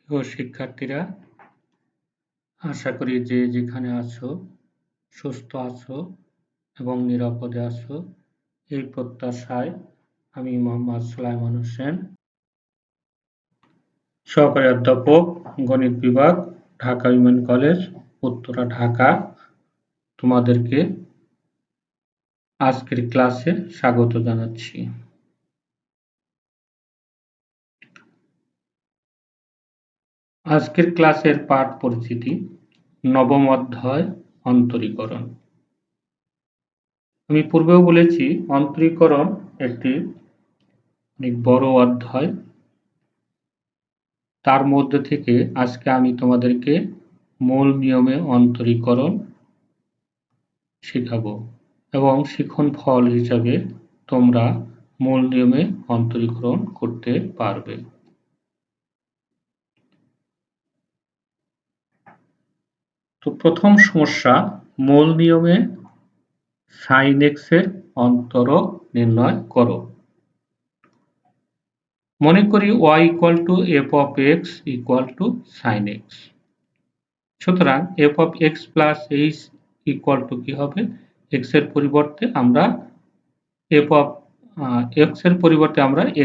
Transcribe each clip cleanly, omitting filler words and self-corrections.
প্রিয় শিক্ষার্থীরা, আশা করি যে যেখানে আছো সুস্থ আছো এবং নিরাপদে আছো, এই প্রত্যাশায় আমি মোহাম্মদ সুলাইমান হোসেন, সহকারী অধ্যাপক, গণিত বিভাগ, ঢাকা উইমেন কলেজ, উত্তরা, ঢাকা, তোমাদেরকে আজকের ক্লাসে স্বাগত জানাচ্ছি। আজকের ক্লাসের পাঠ পরিচিতি, নবম অধ্যায় অন্তরীকরণ। আমি পূর্বেও বলেছি অন্তরীকরণ একটি অনেক বড় অধ্যায়। তার মধ্যে থেকে আজকে আমি তোমাদেরকে মূল নিয়মে অন্তরীকরণ শেখাবো এবং শিখন ফল হিসাবে তোমরা মূল নিয়মে অন্তরীকরণ করতে পারবে। তো প্রথম সমস্যা, মূল নিয়মে sin x এর অন্তরক নির্ণয় করো। মনে করি y = f of x = sin x। সুতরাং f of x plus h = কি হবে? x এর পরিবর্তে আমরা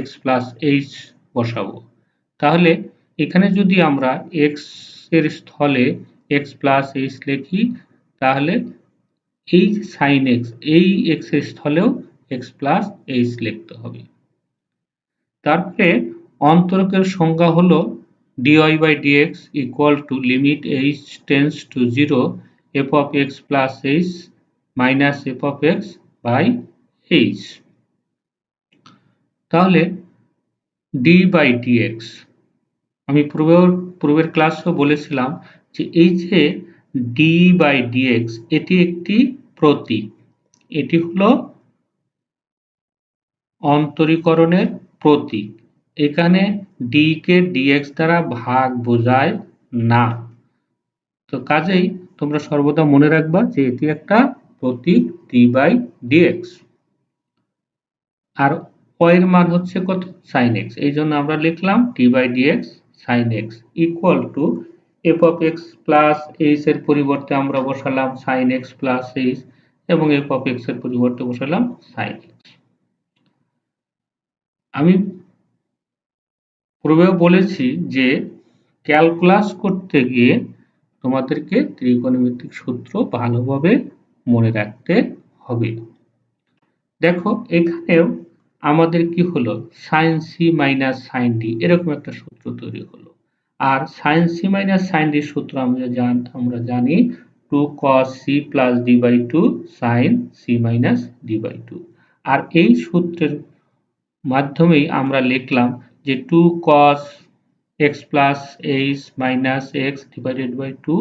x plus h বসাবো। তাহলে এখানে যদি আমরা x এর স্থলে x plus h লিখি, তাহলে এই sin x, এই x এর স্থলেও x plus h লিখতে হবে। তারপরে অন্তরকের সংজ্ঞা হলো dy by dx = limit h tends to 0 f of x plus h minus f of x by h। তাহলে d by dx, আমি পূর্বের ক্লাসেও বলেছিলাম যে এই যে d by dx এটি একটি প্রতীক, এটি হলো অন্তরীকরণের প্রতীক। এখানে d কে dx দ্বারা ভাগ বোঝায় না। তো কাজেই তোমরা সর্বদা মনে রাখবা যে এটি একটা প্রতীক d by dx। R y এর মান হচ্ছে কত? sin x। এই জন্য আমরা লিখলাম d by dx sin x = f of x plus h এর পরিবর্তে আমরা বসালাম sin x plus h এবং f of x এর পরিবর্তে বসালাম sin x। আমি পূর্বেও বলেছি যে ক্যালকুলাস করতে গিয়ে তোমাদেরকে ত্রিকোণমিতিক সূত্র ভালোভাবে মনে রাখতে হবে। দেখো এখানেও আমাদের কি হলো, sin c minus sin d এরকম একটা সূত্র তৈরি হলো। আর sin c minus sin d সূত্র আমরা জানি 2 cos c plus d by 2 sin c minus d by 2। আর এই সূত্রের মাধ্যমেই আমরা লিখলাম যে 2 cos x plus h minus x divided by 2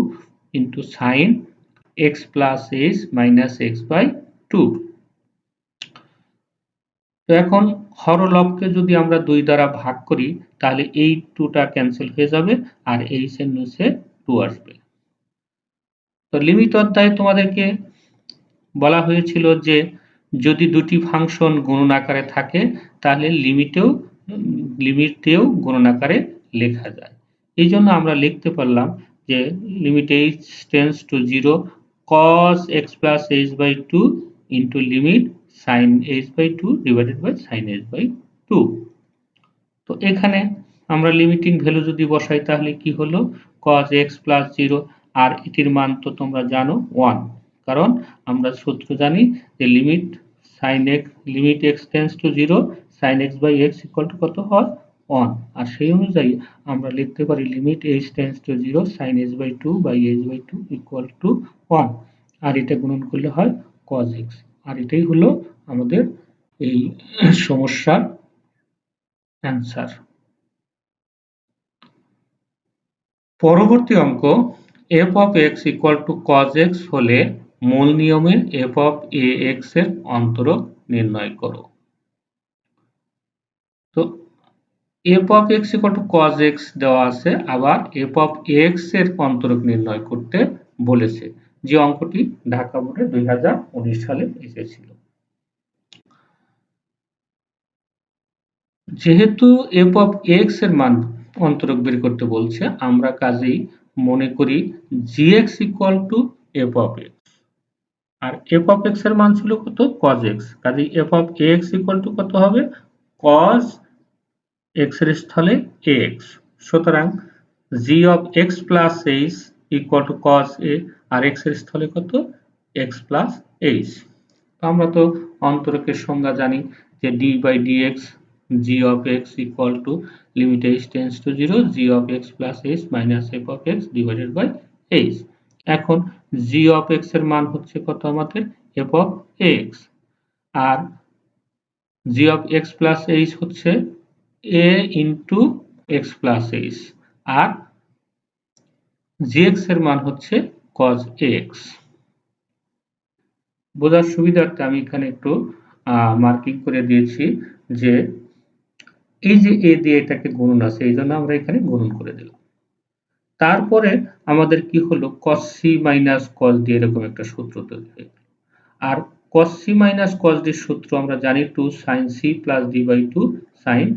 into sin x plus h minus x by 2। তো এখন হরলবকে যদি আমরা 2 দ্বারা ভাগ করি, তাহলে এই 2টা ক্যান্সেল হয়ে যাবে আর h এর নিচে 2 আসবে। তো লিমিট অধ্যায়ে তোমাদেরকে বলা হয়েছিল যে যদি দুটি ফাংশন গুণনাকারে থাকে তাহলে লিমিটেও গুণনাকারে লেখা যায়। এই জন্য আমরা লিখতে পারলাম যে limit h tends to 0 cos x plus h by 2 into limit sin h by 2 divided by sin h by 2। তো এখানে আমরা লিমিটিং ভ্যালু যদি বসাই তাহলে কি হলো, cos x plus 0, আর এটির মান তো তোমরা জানো 1, কারণ আমরা সূত্র জানি যে limit x tends to 0 sin x by x = কত হয়? 1। আর সেই অনুযায়ী আমরা লিখতে পারি limit h tends to 0 sin h by 2 by h by 2 = 1। আর এটা গুণন করলে হয় cos x। আর এটাই হলো আমাদের এই সমস্যার অ্যান্সার। পরবর্তী অঙ্ক, f of x = cos x হলে মূল নিয়মে f of ax এর অন্তরক নির্ণয় করো। তো f of x = cos x দেওয়া আছে, আবার f of x এর অন্তরক নির্ণয় করতে বলেছে, যে অঙ্কটি ঢাকা বোর্ডে 2019 সালে এসেছিল। যেহেতু f of x এর মান অন্তরক বের করতে বলছে, আমরা কাজেই মনে করি gx equal to f of x, আর f অফ x এর মান ছিল কত, cos x, কাজেই f of ax equal to কত হবে, cos x এর স্থলে ax। সুতরাং g of x plus h equal to cos a, আর x এর স্থলে কত, x প্লাস h। আমরা তো অন্তরকের সংজ্ঞা জানি যে d by dx g of x equal to limit h tends to 0 g of x plus h minus f of x divided by h। এখন g of x এর মান হচ্ছে কত আমাদের, f of x, R g of x plus h হচ্ছে a into x plus h, R gx এর মান হচ্ছে cos ax। বোঝার সুবিধার্থে আমি এখানে একটু মার্কিং করে দিয়েছি যে এই যে a দিয়ে এটাকে গুণন আছে, এই জন্য আমরা এখানে গুণন করে দিলাম। তারপরে আমাদের কি হলো, cos c minus cos d এরকম একটা সূত্র তৈরি হয়ে গেল। আর cos c minus cos d সূত্র আমরা জানি 2 sin c plus d by 2 sin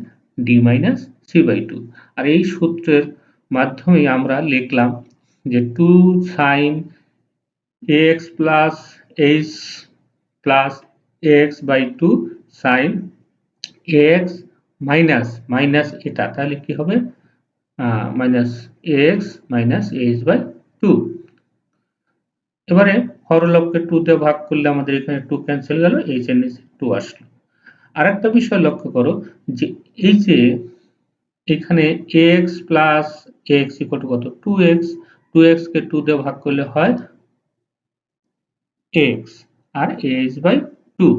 d minus c by 2। আর এই সূত্রের মাধ্যমে আমরা লিখলাম যে 2 sin ax plus h plus ax by 2 sin ax minus এটা, তাহলে কি হবে, minus ax minus h by 2। এবারে হরলবকে 2 দিয়ে ভাগ করলে আমাদের এখানে 2 ক্যান্সেল গেল, h এর নিচে 2 আসলো। আরেকটা বিষয় লক্ষ্য করো যে এই যে এখানে ax plus x equal to কত, 2x, 2x কে 2 দিয়ে ভাগ করলে হয় x আর h by 2,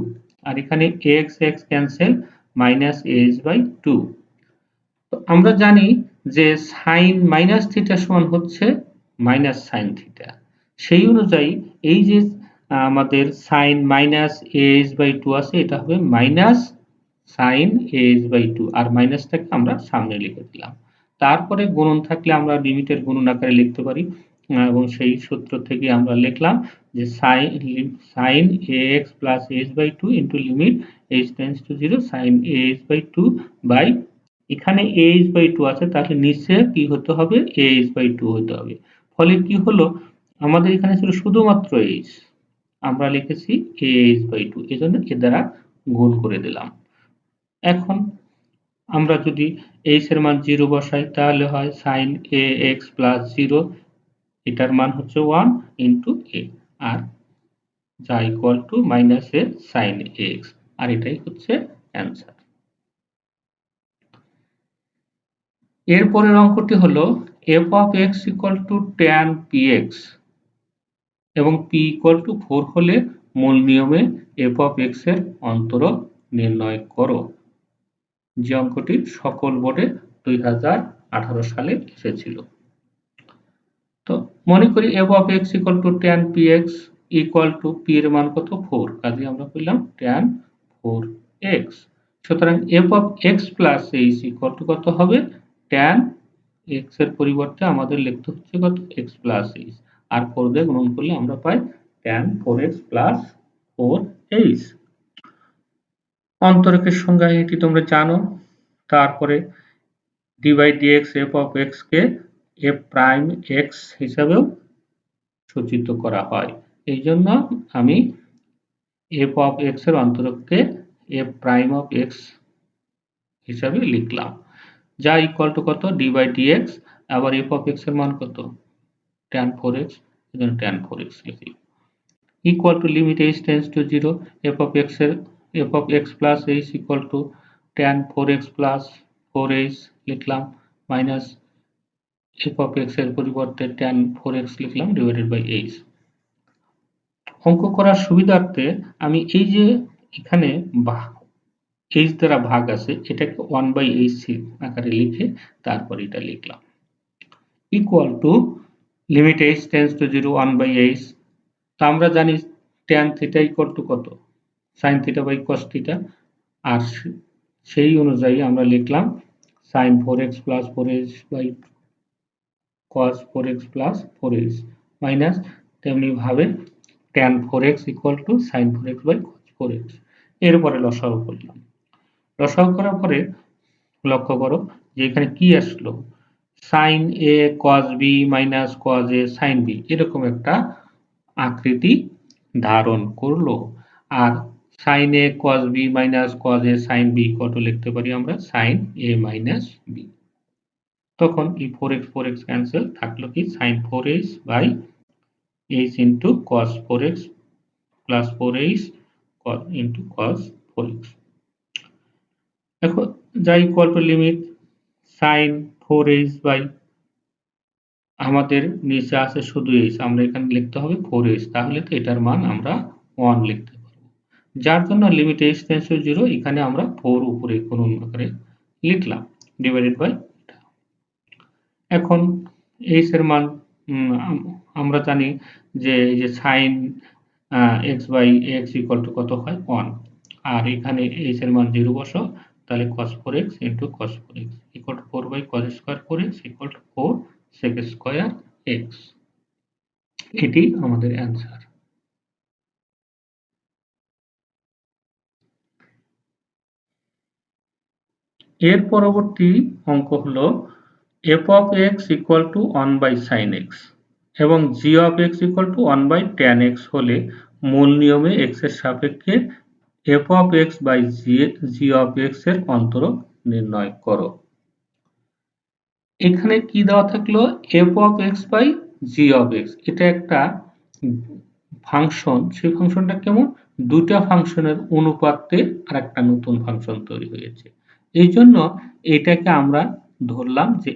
আর এখানে x x cancel, minus h by 2। তো আমরা জানি যে sin মাইনাস থিটা সমান হচ্ছে মাইনাস sin থিটা, সেই অনুযায়ী এই যে আমাদের sin মাইনাস h by 2 আছে, এটা হবে মাইনাস sin h by 2, আর মাইনাসটাকে আমরা সামনে লিখে দিলাম। তারপরে গুণন থাকলে আমরা লিমিটের গুণন আকারে লিখতে পারি, এবং সেই সূত্র থেকে আমরা লিখলাম যে sin ax plus h by 2 into limit h tends to 0 sin ax by 2 by, এখানে h by 2 আছে, তাহলে নিচে কি হতে হবে, h by 2 হতে হবে। ফলে কি হলো, আমাদের এখানে ছিল শুধুমাত্র h, আমরা লিখেছি h by 2, এজন্য এ দ্বারা গুণ করে দিলাম। এখন আমরা যদি h এর মান 0 বসাই, তাহলে হয় sin ax plus 0, এটার মান হচ্ছে 1 into a, আর যা equal two minus a sin ax, আর এটাই হচ্ছে অ্যান্সার। এরপরের অঙ্কটি হলো f of x equal to tan px এবং p equal to 4 হলে মূল নিয়মে f of x এর অন্তরক নির্ণয় করো। যে অঙ্কটি সকল বোর্ডে 2018 সালে এসেছিল। তো মনে করি f of x equal to tan px equal to p এর মান কত, 4, কাজে আমরা পেলাম tan 4x। সুতরাং f of x plus h equal to কত হবে, tan x এর পরিবর্তে আমাদের লিখতে হচ্ছে কত, x plus h, আর 4 দিয়ে গুণন করলে আমরা পাই tan 4x plus 4h। অন্তরকের সংজ্ঞা এটি তোমরা জানো। তারপরে d by dx f of x K f prime x হিসাবেও সূচিত করা হয়, এই জন্য আমি f of x এর অন্তরককে f prime of x হিসাবে লিখলাম, যা ইকুয়াল টু কত, d by dx, আবার f of x এর মান কত, tan 4x, এজন্য tan 4x লিখি, equal to limit h tends to 0 f of x plus h equal to tan 4x plus 4h লিখলাম, মাইনাস f of x এর পরিবর্তে tan 4x লিখলাম ডিভাইডেড বাই h। অঙ্ক করার সুবিধার্থে আমি এই যে এখানে h দ্বারা ভাগ আছে, এটাকে 1 by h আকারে লিখে তারপর এটা লিখলাম, equal to limit h tends to 0 1 by h। তো আমরা জানি tan থিটা ইকুয়াল টু কত, sin theta by cos theta, আর সেই অনুযায়ী আমরা লিখলাম sin 4x plus 4h by cos 4x plus 4h minus তেমনি ভাবে tan 4x equal to sin 4x by cos 4x। এরপরে লসাগু করলাম, লসাগু করার পরে লক্ষ্য করো যে এখানে কি আসলো, সাইন এ কস বি মাইনাস কস এ সাইন বি, এরকম একটা আকৃতি ধারণ করলো। আর সাইন এ কস বি মাইনাস কস এ সাইন বি কত লিখতে পারি আমরা, সাইন এ মাইনাস বি। তখন এই 4x ক্যান্সেল, থাকলো কি sine 4h by h into cos 4x plus 4h into cos 4x। এখন যা equal to limit sine 4h by, আমাদের নিচে আছে শুধু h, আমরা এখানে লিখতে হবে 4h, তাহলে তো এটার মান আমরা 1 লিখতে পারবো। যার জন্য লিমিট h টেন্ডস টু 0, এখানে আমরা 4 উপরে গুণন করে লিখলাম ডিভাইডেড বাই এটা। এখন h এর মান আমরা জানি যে এই যে sine x by x equal to কত হয় 1, আর এখানে h এর মান 0 বসাও, তাহলে cos 4x into cos 4x equal to 4 by cos square 4x equal to 4 sec square x। এটি আমাদের অ্যান্সার। এর পরবর্তী অঙ্ক হলো f of x equal to 1 by sin x এবং g of x equal to 1 by tan x হলে মূল নিয়মে x এর সাপেক্ষে f of x by g of x এর অন্তরক নির্ণয় করো। এখানে কি দেওয়া থাকলো, f of x by g of x, এটা একটা ফাংশন। সেই ফাংশনটা কেমন, দুটা ফাংশনের অনুপাতে আর একটা নতুন ফাংশন তৈরি হয়েছে, এই জন্য এটাকে আমরা ধরলাম যে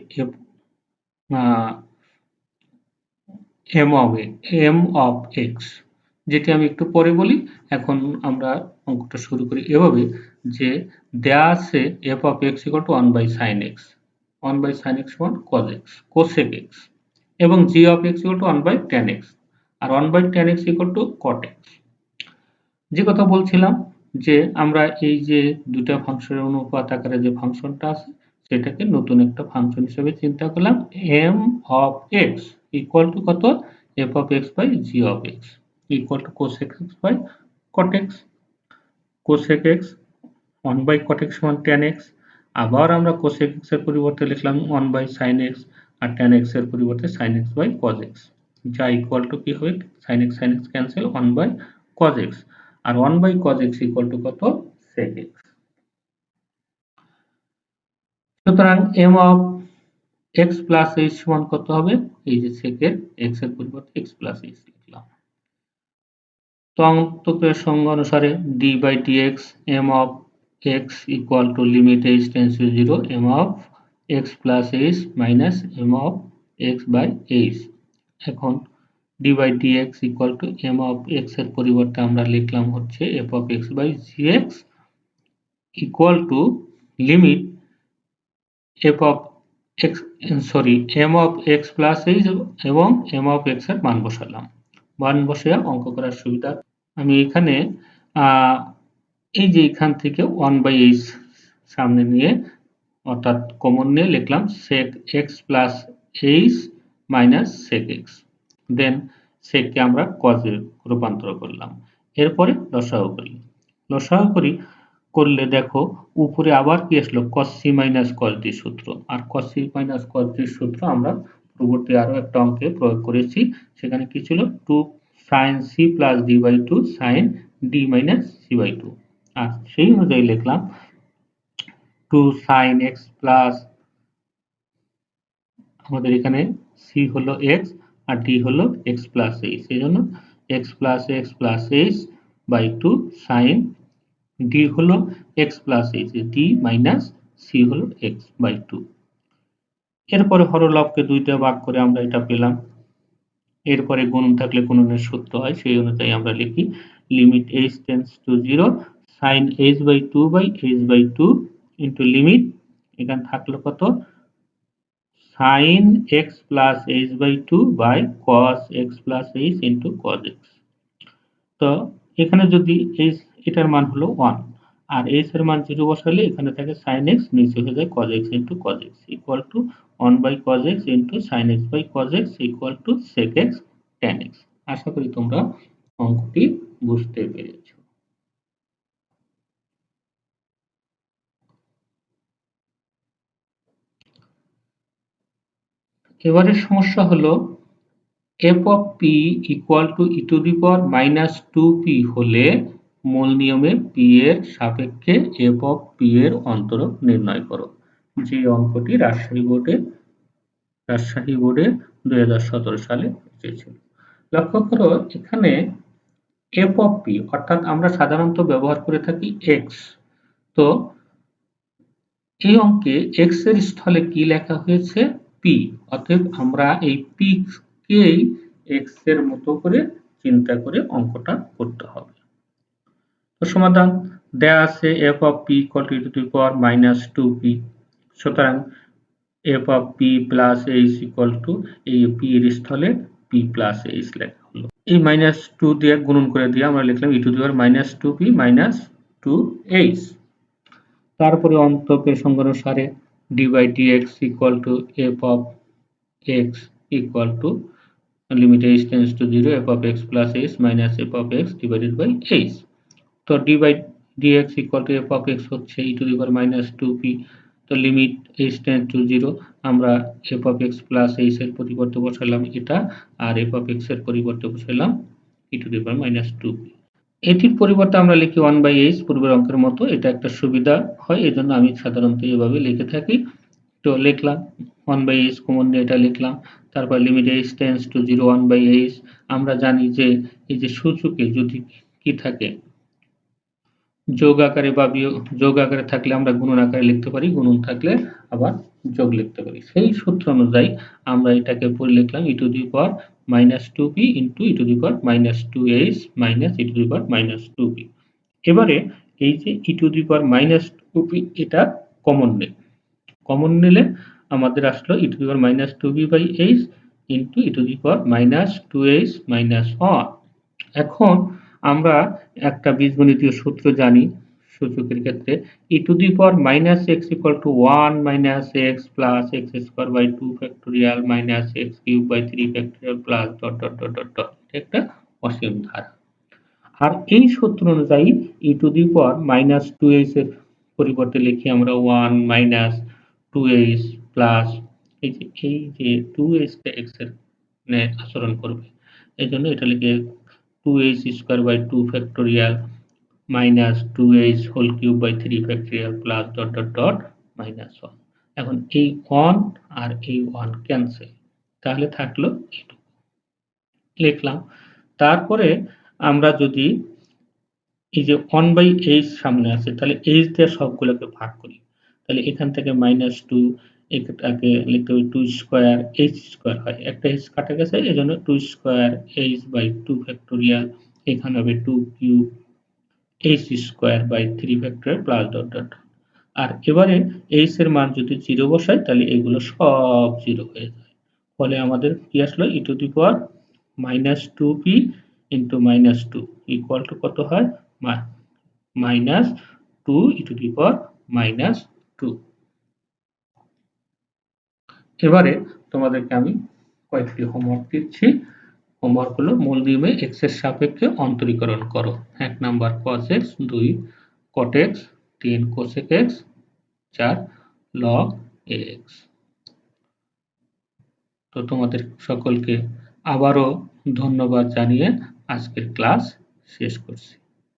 m of x, যেটি আমি একটু পরে বলি। এখন আমরা অঙ্কটা শুরু করি এভাবে যে দেয়া আছে f of x equal to 1 by sin x, 1 by sin x সমান cos x cosec x, এবং g of x equal to 1 by tan x, আর 1 by tan x equal to cot x। যে কথা বলছিলাম যে আমরা এই যে দুটা ফাংশনের অনুপাত আকারে যে ফাংশনটা আছে সেটাকে নতুন একটা ফাংশন হিসেবে চিন্তা করলাম, m of x equal to কত, f of x by g of x equal to cosec x by cot x, cosec x 1 by cot x সমান tan x, আবার আমরা cosec x এর পরিবর্তে লিখলাম 1 by sin x, R tan x এর পরিবর্তে sin x by cos x, যা equal to কি হবে, sin x cancel 1 by cos x, আর 1 by cos x equal to কত, sec x। সুতরাং m of x plus h সমান কত হবে, এই যে sec এর x এর পরিবর্তে x প্লাস h লিখলাম। তো অন্তকের সংজ্ঞা অনুসারে d by dx m of x equal to limit h tends to 0 m of x plus h minus m of x by h। এখন d by dx equal to m of x এর পরিবর্তে আমরা লিখলাম হচ্ছে f of x by gx equal to limit f of x m of x plus h এবং m of x এর মান বসালাম। মান বসিয়ে অঙ্ক করার সুবিধা আমি এখানে এই যে এখান থেকে 1 by h সামনে নিয়ে অর্থাৎ কমন নিয়ে লিখলাম sec x plus h minus sec x, দেন sec কে আমরা cos এ রূপান্তর করলাম। এরপরে লসাগু করি, লসাগু করলে দেখো উপরে আবার কি আসলো, cos c minus cos d সূত্র, আর cos c minus cos d সূত্র আমরা পূর্ববর্তী আরো একটা অঙ্কে প্রয়োগ করেছি, সেখানে কি ছিল 2 sin c plus d by 2 sin d minus c by 2, আর সেই অনুযায়ী লিখলাম 2 sin x plus, আমাদের এখানে c হলো x আর d হলো x plus h, এই জন্য x plus h by 2 sin d হলো x plus h, d minus c হলো x by 2। এরপরে হরলবকে দুইটা ভাগ করে আমরা এটা পেলাম। এরপরে গুণন থাকলে গুণনের সূত্র হয়, সেই অনুযায়ী আমরা লিখি limit h tends to 0 sin h by 2 by h by 2 into limit, এখানে থাকলো কত, sin x plus h by 2 by cos x plus h into cos x। তো এখানে যদি এটার মান হলো 1 আর h এর মান 0 বসালে এখানে থাকে sin x, নিচে হয়ে যায় cos x into cos x equal to 1 by cos x into sin x by cos x equal to sec x tan x। আশা করি তোমরা অঙ্কটি বুঝতে পেরেছো। এবারে সমস্যা হলো f of p equal to e to the power minus 2p হলে মূল নিয়মে p এর সাপেক্ষে f of p এর অন্তরক নির্ণয় করো। যে অঙ্কটি রাজশাহী বোর্ডে 2017 সালে এসেছিল। লক্ষ্য করো এখানে f of p অর্থাৎ আমরা সাধারণত ব্যবহার করে থাকি x। তো এই অঙ্কে x এর স্থলে কি লেখা হয়েছে p, অতএব আমরা এই p কেই x এর মতো করে চিন্তা করে অঙ্কটা করতে হবে। তো সমাধান দেয়া আছে f of p equal to e to the power minus 2p, সুতরাং f of p plus h equal to এই p এর স্থলে p plus h লেখা হলো। এই minus 2 দিয়ে গুণন করে দিয়ে আমরা লিখলাম e to the power minus 2p minus 2h। তারপরে অন্তরকের সংজ্ঞানুসারে d by dx equal to f of x equal to limit h tends to 0 f of x plus h minus f of x divided by h। তো d by dx equal to f of x হচ্ছে e to the power minus 2p, তো limit h tends to 0 আমরা f of x plus h এর পরিবর্তে বসালাম এটা, আর f of x এর পরিবর্তে বসালাম e to the power minus 2p। এটির পরিবর্তে আমরা লিখি 1 by h, পূর্বের অঙ্কের মতো। এটা একটা সুবিধা হয়, এজন্য আমি সাধারণত এভাবে লিখে থাকি। তো লিখলাম 1 by h কমন নিয়ে এটা লিখলাম। তারপর limit h tends to 0 1 by h। আমরা জানি যে এই যে সূচকে যদি কি থাকে যোগ আকারে বা যোগ আকারে থাকলে আমরা গুণন আকারে লিখতে পারি, গুণন থাকলে আবার যোগ লিখতে পারি। সেই সূত্র অনুযায়ী আমরা এটাকে পরে লিখলাম e to the power minus 2p into e to the power minus 2h minus e to the power minus 2p। এবারে এই যে e to the power minus 2p এটা কমন নিলে আমাদের আসলো e to the power minus 2p by h into e to the power minus 2h minus 1। এখন আমরা একটা বীজগণিতীয় সূত্র জানি সূচকের ক্ষেত্রে e to the power minus x equal to 1 minus x plus x square by 2 factorial minus x cube by 3 factorial plus dot dot dot dot dot, একটা অসীম ধারা। আর এই সূত্র অনুযায়ী e to the power minus 2h এর পরিবর্তে লিখি আমরা 1 minus 2h plus এই যে 2h টা x এর আচরণ করবে, এই জন্য এটা লিখে 2h square by 2 factorial minus 2h whole cube by 3 factorial plus dot dot dot minus 1। এখন এই 1 আর এই 1 ক্যান্সেল, তাহলে থাকলো এইটুকু লিখলাম। তারপরে আমরা যদি এই যে 1 by h সামনে আছে, তাহলে h দিয়ে সবগুলোকে ভাগ করি, তাহলে এখান থেকে minus 2 এটাকে লিখতে হবে 2 স্কয়ার h স্কয়ার হয়, একটা h কাটা গেছে এজন্য 2 স্কয়ার h by 2 ফ্যাক্টোরিয়াল, এখানে হবে 2 cube h square by 3 factorial plus dot dot. আর এবারে h এর মান যদি 0 বসাই তাহলে এগুলো সব 0 হয়ে যায়, ফলে আমাদের কি আসলো e to the power minus 2p into minus 2 equal to কত হয় minus 2 e to the power minus 2। এবারে তোমাদেরকে আমি কয়েকটি হোমওয়ার্ক দিচ্ছি। হোমওয়ার্ক হলো মূল নিয়মে x এর সাপেক্ষে অন্তরীকরণ করো। 1 number cos x, 2 cot x, 3 cosec x, 4 log x। তো তোমাদের সকলকে আবারও ধন্যবাদ জানিয়ে আজকের ক্লাস শেষ করছি।